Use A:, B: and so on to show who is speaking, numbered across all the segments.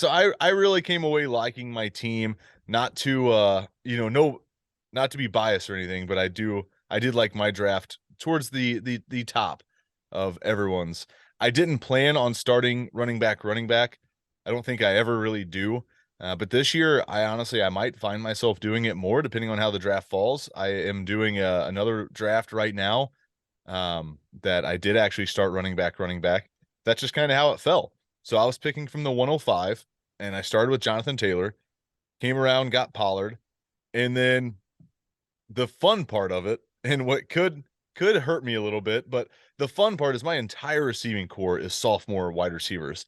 A: So I really came away liking my team, not to not to be biased or anything, but I did like my draft towards the top of everyone's. I didn't plan on starting running back. I don't think I ever really do. But this year, I might find myself doing it more depending on how the draft falls. I am doing another draft right now, that I did actually start running back. That's just kind of how it fell. So I was picking from the 105, and I started with Jonathan Taylor, came around, got Pollard, and then the fun part of it, and what could hurt me a little bit, but the fun part is my entire receiving core is sophomore wide receivers,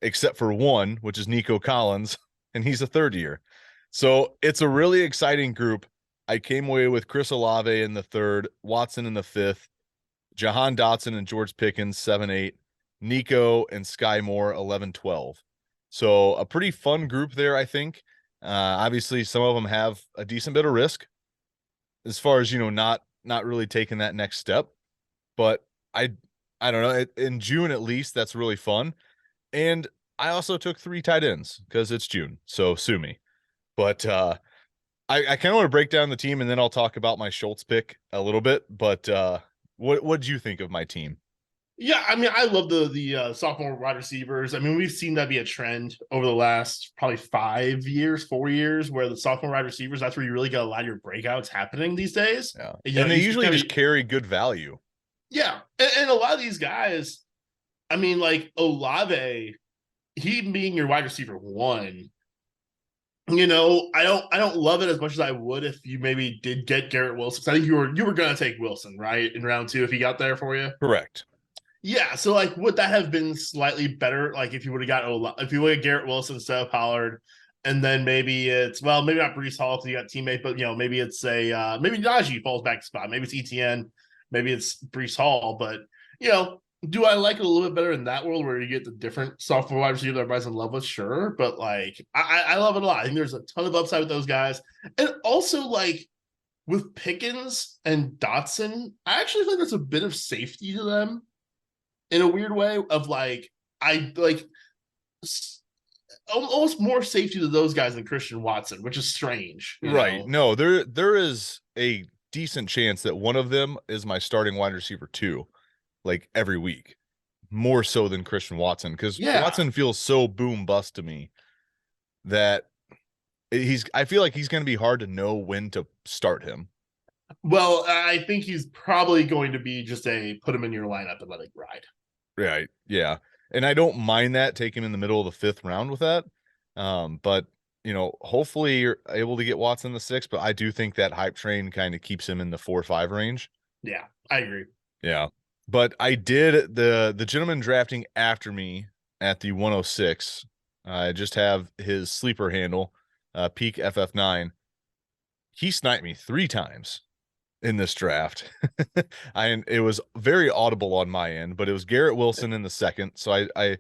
A: except for one, which is Nico Collins, and he's a third year. So it's a really exciting group. I came away with Chris Olave in the third, Watson in the fifth, Jahan Dotson and George Pickens, 7-8, Nico and Sky Moore, 11-12. So a pretty fun group there, I think. Obviously, some of them have a decent bit of risk as far as, not really taking that next step. But I I don't know. In June, at least, that's really fun. And I also took 3 tight ends because it's June. So sue me. But I kind of want to break down the team, and then I'll talk about my Schultz pick a little bit. But what did you think of my team?
B: Yeah, I mean, I love the sophomore wide receivers. I mean, we've seen that be a trend over the last probably 5 years, 4 years, where the sophomore wide receivers, that's where you really get a lot of your breakouts happening these days.
A: Yeah.
B: And,
A: And they
B: you see
A: usually
B: kind of,
A: just carry good value.
B: yeah. And a lot of these guys, I mean, like Olave, he being your wide receiver one, I don't love it as much as I would if you maybe did get Garrett Wilson. I think you were gonna take Wilson, right? In round two if he got there for you.
A: Correct.
B: Yeah, so like, would that have been slightly better? Like, if you would have got if you would have Garrett Wilson instead of Pollard, and then maybe it's maybe not Brees Hall because you got teammate, but maybe it's maybe Najee falls back to spot. Maybe it's ETN, maybe it's Brees Hall. But you know, do I like it a little bit better in that world where you get the different software wide receiver that everybody's in love with? Sure, but like, I love it a lot. I think there's a ton of upside with those guys, and also like with Pickens and Dotson, I actually think there's a bit of safety to them in a weird way of like I like almost more safety to those guys than Christian Watson, which is strange,
A: Right. No, there is a decent chance that one of them is my starting wide receiver too, like every week, more so than Christian Watson, because
B: Yeah.
A: Watson feels so boom bust to me that I feel like he's going to be hard to know when to start him.
B: Well, I think he's probably going to be just a put him in your lineup and let it ride.
A: Right. Yeah. And I don't mind that, take him in the middle of the 5th round with that. But hopefully you're able to get Watson in the 6th, but I do think that hype train kind of keeps him in the 4-5 range.
B: Yeah, I agree.
A: Yeah. But I did the gentleman drafting after me at the 106. I just have his sleeper handle, Peak FF9. He sniped me 3 times in this draft. It was very audible on my end, but it was Garrett Wilson in the second. So I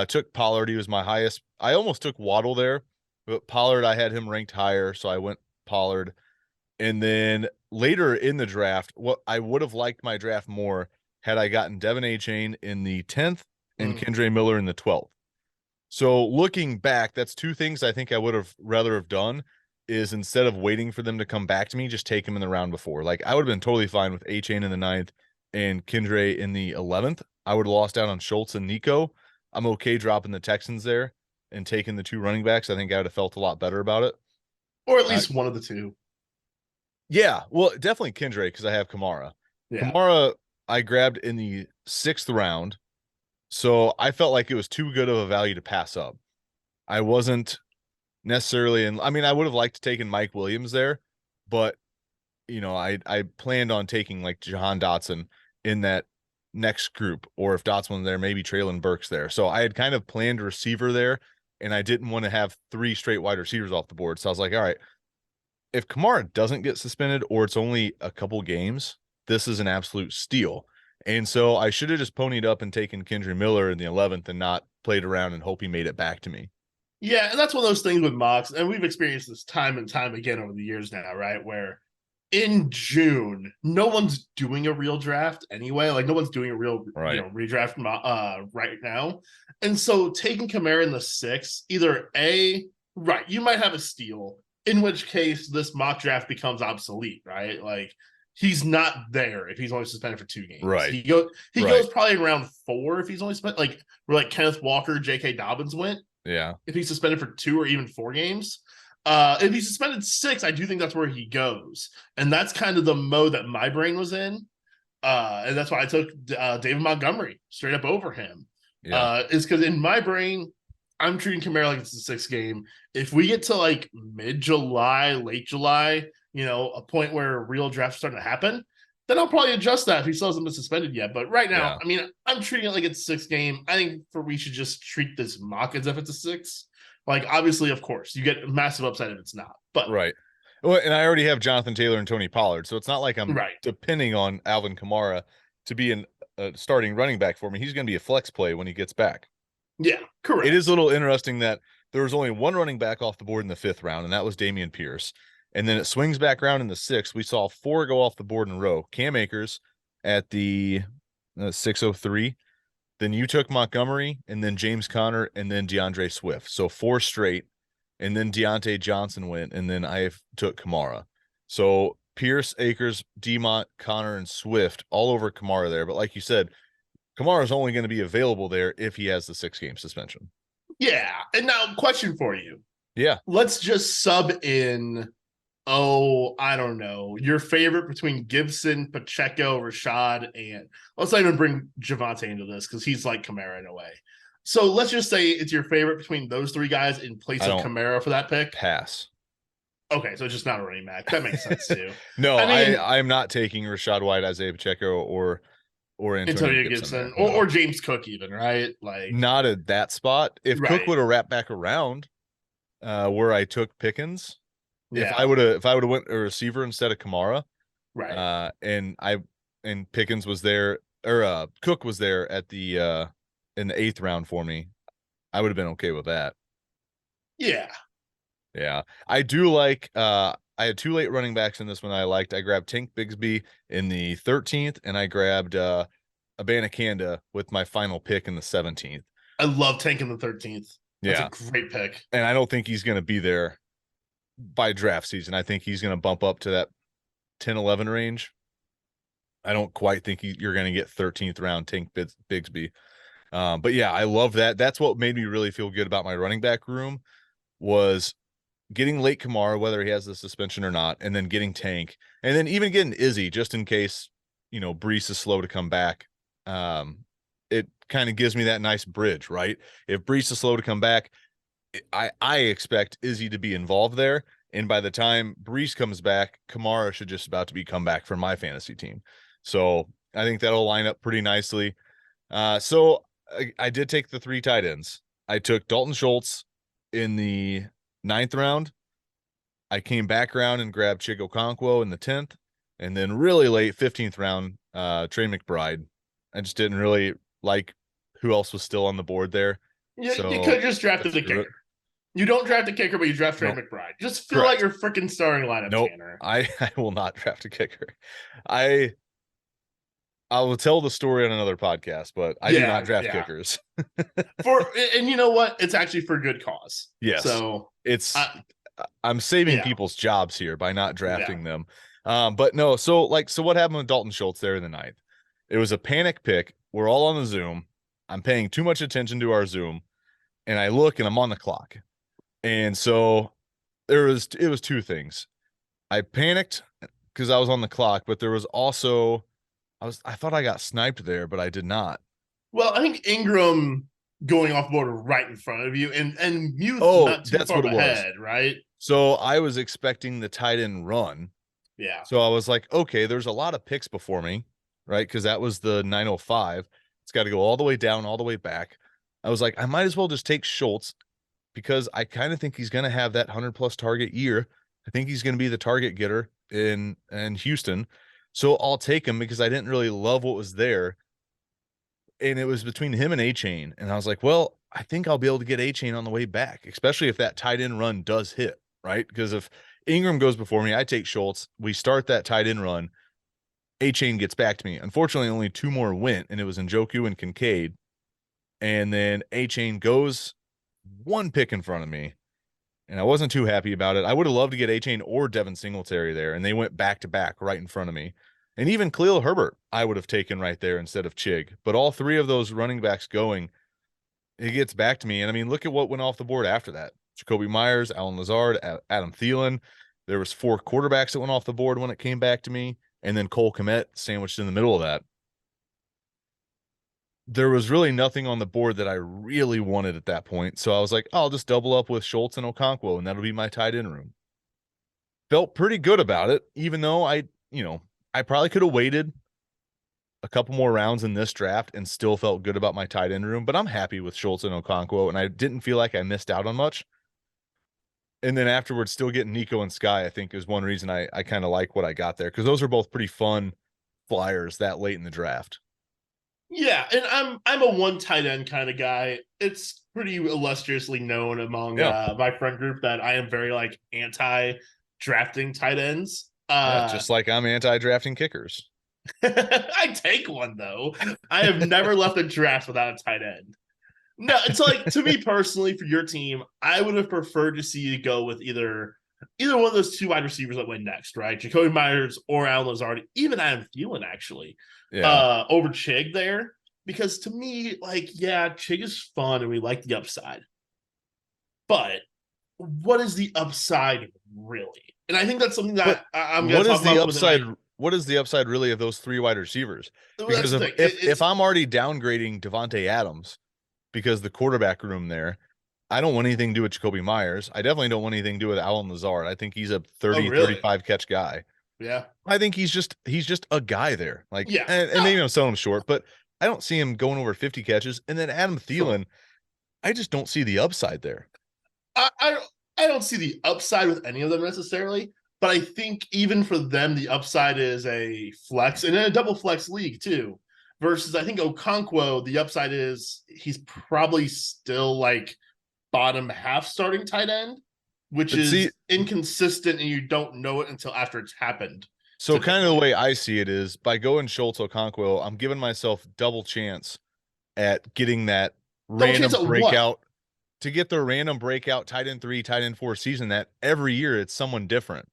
A: took Pollard. He was my highest. I almost took Waddle there, but Pollard, I had him ranked higher, so I went Pollard. And then later in the draft, what I would have liked my draft more had I gotten Devin A-Chain in the 10th and Kendre Miller in the 12th. So looking back, that's 2 things I think I would have rather have done is instead of waiting for them to come back to me, just take them in the round before. Like I would have been totally fine with A-Chain in the 9th and Kendre in the 11th. I would have lost out on Schultz and Nico. I'm okay dropping the Texans there and taking the 2 running backs. I think I would have felt a lot better about it.
B: Or at least one of the two.
A: Yeah, well, definitely Kendre because I have Kamara.
B: Yeah.
A: Kamara I grabbed in the 6th round, so I felt like it was too good of a value to pass up. I wasn't necessarily, and I mean, I would have liked to taken Mike Williams there, but I planned on taking like Jahan Dotson in that next group, or if Dotson was there, maybe Traylon Burks there. So I had kind of planned a receiver there, and I didn't want to have 3 straight wide receivers off the board. So I was like, all right, if Kamara doesn't get suspended or it's only a couple games, this is an absolute steal. And so I should have just ponied up and taken Kendre Miller in the 11th and not played around and hope he made it back to me.
B: Yeah, and that's one of those things with mocks, and we've experienced this time and time again over the years now, right? Where in June, no one's doing a real draft anyway. Like no one's doing a real,
A: Right.
B: redraft right now. And so taking Kamara in the sixth, either A, right, you might have a steal, in which case this mock draft becomes obsolete, right? Like he's not there if he's only suspended for 2 games.
A: Right.
B: He
A: Right.
B: goes probably in round 4 if he's only spent like where like Kenneth Walker, J.K. Dobbins went
A: Yeah.
B: if he's suspended for 2 or even 4 games. If he's suspended 6, I do think that's where he goes, and that's kind of the mode that my brain was in, and that's why I took David Montgomery straight up over him.
A: Yeah.
B: Is because in my brain, I'm treating Kamara like it's the 6th game. If we get to like mid July, late July, a point where real drafts are starting to happen, then I'll probably adjust that if he still hasn't been suspended yet. But right now,
A: Yeah.
B: I mean, I'm treating it like it's 6th game. I think we should just treat this mock as if it's a 6. Like, obviously, of course, you get massive upside if it's not. But
A: Right. Well, and I already have Jonathan Taylor and Tony Pollard, so it's not like I'm
B: right,
A: depending on Alvin Kamara to be a starting running back for me. He's going to be a flex play when he gets back.
B: yeah, correct.
A: It is a little interesting that there was only one running back off the board in the 5th round, and that was Dameon Pierce. And then it swings back around in the 6th. We saw 4 go off the board in a row. Cam Akers at the 603. Then you took Montgomery, and then James Conner, and then DeAndre Swift. So 4 straight. And then Deontay Johnson went, and then I took Kamara. So Pierce, Akers, Demont, Connor, and Swift all over Kamara there. But like you said, Kamara is only going to be available there if he has the 6-game suspension.
B: Yeah. And now, question for you.
A: Yeah.
B: Let's just sub in, I don't know, your favorite between Gibson, Pacheco, Rashad, and let's not even bring Javante into this because he's like Kamara in a way. So let's just say it's your favorite between those 3 guys in place of Kamara for that pick.
A: Pass.
B: Okay, so it's just not a running back. That makes sense too.
A: No,
B: I mean,
A: I'm not taking Rashad White, Isaiah Pacheco, or Antonio Gibson
B: or James Cook even, right? Like
A: not at that spot. If
B: right.
A: Cook would have wrapped back around where I took Pickens,
B: yeah.
A: if I would have went a receiver instead of Kamara,
B: right?
A: And Pickens was there, or Cook was there at the in the 8th round for me, I would have been okay with that.
B: Yeah.
A: Yeah. I do like I had 2 late running backs in this one I liked. I grabbed Tank Bigsby in the 13th, and I grabbed Abanikanda with my final pick in the 17th.
B: I love Tank in the 13th. That's
A: Yeah.
B: a great pick.
A: And I don't think he's going to be there by draft season. I think he's going to bump up to that 10-11 range. I don't quite think you're going to get 13th round Tank Bigsby. But yeah, I love that. That's what made me really feel good about my running back room was getting late Kamara, whether he has the suspension or not, and then getting Tank, and then even getting Izzy just in case, Breece is slow to come back. It kind of gives me that nice bridge, right? If Breece is slow to come back, I expect Izzy to be involved there. And by the time Breece comes back, Kamara should just about to be come back for my fantasy team. So I think that'll line up pretty nicely. So I did take the 3 tight ends. I took Dalton Schultz in the 9th round. I came back around and grabbed Chico Okonkwo in the 10th. And then really late 15th round, Trey McBride. I just didn't really like who else was still on the board there.
B: You could have just drafted the kicker. You don't draft a kicker, but you draft Trey McBride. Just fill out your freaking starting lineup, Tanner.
A: I will not draft a kicker. I will tell the story on another podcast, but I do not draft kickers.
B: And you know what? It's actually for good cause.
A: Yes.
B: So
A: I'm saving people's jobs here by not drafting them. But no, so what happened with Dalton Schultz there in the 9th? It was a panic pick. We're all on the Zoom. I'm paying too much attention to our Zoom, and I look and I'm on the clock. And so it was 2 things. I panicked because I was on the clock, but there was also I thought I got sniped there, but I did not.
B: Well, I think Ingram going off board right in front of you, and Muth not too far ahead, right?
A: So I was expecting the tight end run.
B: Yeah.
A: So I was like, okay, there's a lot of picks before me, right? Because that was the 905. It's got to go all the way down, all the way back. I was like, I might as well just take Schultz because I kind of think he's going to have that 100+ target year. I think he's going to be the target getter in Houston. So I'll take him because I didn't really love what was there. And it was between him and A-Chain. And I was like, well, I think I'll be able to get A-Chain on the way back, especially if that tight end run does hit, right? Because Ingram goes before me. I take Schultz. We start that tight end run. A-Chain gets back to me. Unfortunately, only 2 more went, and it was Njoku and Kincaid. And then A-Chain goes 1 pick in front of me, and I wasn't too happy about it. I would have loved to get A-Chain or Devin Singletary there, and they went back-to-back right in front of me. And even Khalil Herbert, I would have taken right there instead of Chig. But all 3 of those running backs going, it gets back to me. And I mean, look at what went off the board after that. Jacoby Myers, Alan Lazard, Adam Thielen. There was 4 quarterbacks that went off the board when it came back to me. And then Cole Kmet sandwiched in the middle of that. There was really nothing on the board that I really wanted at that point. So I was like, oh, I'll just double up with Schultz and Okonkwo, and that'll be my tight end room. Felt pretty good about it, even though I probably could have waited a couple more rounds in this draft and still felt good about my tight end room, but I'm happy with Schultz and Okonkwo, and I didn't feel like I missed out on much. And then afterwards, still getting Nico and Sky, I think, is one reason I kind of like what I got there, because those are both pretty fun flyers that late in the draft.
B: Yeah, and I'm a one tight end kind of guy. It's pretty illustriously known among my friend group that I am very like anti drafting tight ends.
A: Just like I'm anti drafting kickers.
B: I take one though. I have never left a draft without a tight end. No, it's like, to me personally, for your team, I would have preferred to see you go with either one of those 2 wide receivers that went next, right? Jacoby Myers or Alan Lazard, even Adam Thielen, actually, over Chig there. Because to me, like, yeah, Chig is fun and we like the upside. But what is the upside really? And I think that's something that I'm going to talk about.
A: What is the upside really of those 3 wide receivers? Because if I'm already downgrading Devontae Adams because the quarterback room there, I don't want anything to do with Jacoby Myers. I definitely don't want anything to do with Alan Lazard. I think he's a 35 catch guy.
B: Yeah.
A: I think he's just a guy there. Like,
B: yeah.
A: And they sell him short, but I don't see him going over 50 catches. And then Adam Thielen, I just don't see the upside there.
B: I don't see the upside with any of them necessarily, but I think even for them, the upside is a flex, and in a double flex league too. Versus, I think Okonkwo, the upside is he's probably still like bottom half starting tight end, which is inconsistent, and you don't know it until after it's happened.
A: So kind of the way I see it is, by going Schultz Okonkwo, I'm giving myself double chance at getting that random breakout. To get the random breakout tight end 3, tight end 4 season, that every year it's someone different.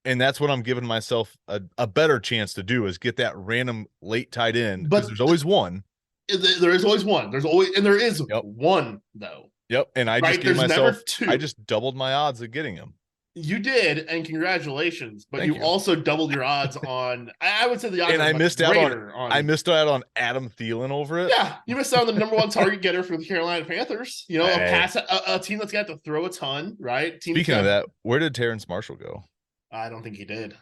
A: And that's what I'm giving myself a better chance to do, is get that random late tight end, because there's always one.
B: There is always one. There is one though.
A: Yep. And I just gave myself, I just doubled my odds of getting him.
B: You did, and congratulations. But you also doubled your odds on, I would say the odds.
A: And I missed out on Adam Thielen over it.
B: Yeah, you missed out on the number 1 target getter for the Carolina Panthers. You know, a team that's got to throw a ton, right?
A: Speaking of that, where did Terrence Marshall go?
B: I don't think he did.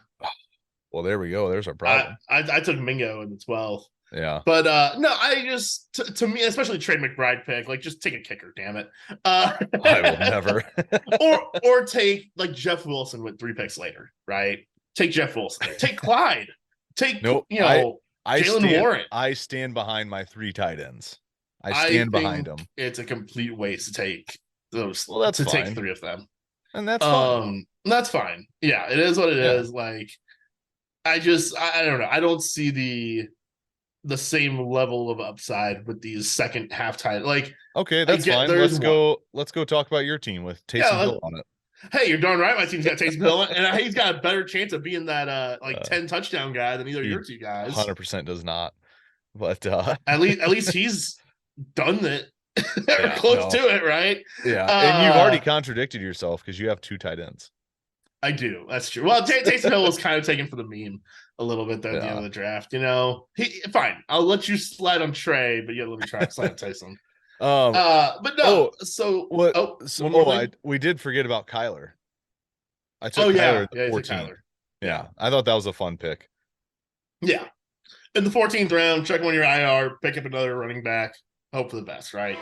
A: Well, there we go. There's our problem.
B: I took Mingo in the 12th.
A: Yeah.
B: But no, I just, to me, especially Trey McBride pick, like, just take a kicker, damn it.
A: I will never.
B: or take like Jeff Wilson with 3 picks later, right? Take Jeff Wilson. Take Clyde. Take Jalen Warren.
A: I stand behind my 3 tight ends. I stand behind them.
B: It's a complete waste to take those.
A: Well, that's fine.
B: Take 3 of them.
A: And that's fine.
B: That's fine. Yeah, it is what it is. Like, I don't know. I don't see the same level of upside with these second half tight. Like,
A: okay, that's fine. Let's go talk about your team with Taysom Hill on it.
B: Hey, you're darn right. My team's got Taysom Hill, and he's got a better chance of being that 10 touchdown guy than either of your 2 guys.
A: 100% does not. But
B: at least he's done it. Close to it, right?
A: Yeah, and you've already contradicted yourself because you have 2 tight ends.
B: I do. That's true. Well, Taysom Hill was kind of taken for the meme a little bit there at the end of the draft. You know, fine. I'll let you slide on Trey, but let me try to slide on Taysom. But no.
A: We did forget about Kyler. I took
B: Kyler.
A: Yeah, Kyler. Yeah, I thought that was a fun pick.
B: Yeah, in the 14th round, check him on your IR, pick up another running back. Hope for the best, right?